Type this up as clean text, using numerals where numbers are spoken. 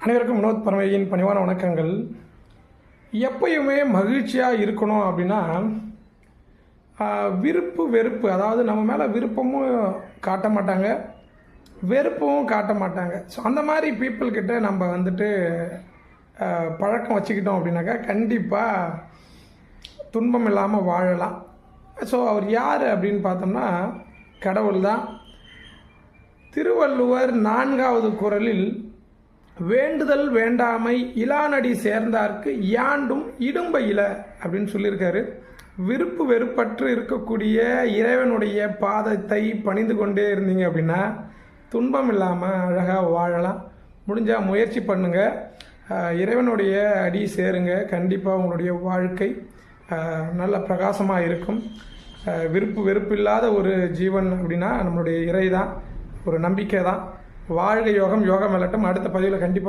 அனைவருக்கும் வினோத் பரமையின் பணிவான வணக்கங்கள். எப்பயுமே மகிழ்ச்சியாக இருக்கணும் அப்படின்னா விருப்பு வெறுப்பு, அதாவது நம்ம மேலே விருப்பமும் காட்ட மாட்டாங்க, வெறுப்பும் காட்ட மாட்டாங்க. ஸோ அந்த மாதிரி பீப்புள்கிட்ட நம்ம பழக்கம் வச்சுக்கிட்டோம் அப்படின்னாக்கா கண்டிப்பாக துன்பம் இல்லாமல் வாழலாம். ஸோ அவர் யார் அப்படின்னு பார்த்தோம்னா கடவுள் தான். திருவள்ளுவர் 4வது குறளில் வேண்டுதல் வேண்டாமை இலானடி சேர்ந்தார்க்கு யாண்டும் இடும்ப இல அப்படின்னு சொல்லியிருக்காரு. விருப்பு வெறுப்பற்று இருக்கக்கூடிய இறைவனுடைய பாதத்தை பணிந்து கொண்டே இருந்தீங்க அப்படின்னா துன்பம் இல்லாமல் அழகாக வாழலாம். முடிஞ்சால் முயற்சி பண்ணுங்கள், இறைவனுடைய அடி சேருங்க. கண்டிப்பாக உங்களுடைய வாழ்க்கை நல்ல பிரகாசமாக இருக்கும். விருப்பு வெறுப்பு இல்லாத ஒரு ஜீவன் அப்படின்னா நம்மளுடைய இறை தான், ஒரு நம்பிக்கை தான். வாழ்க யோகம், யோகம் வெல்லட்டும். அடுத்த பதிவில் கண்டிப்பாக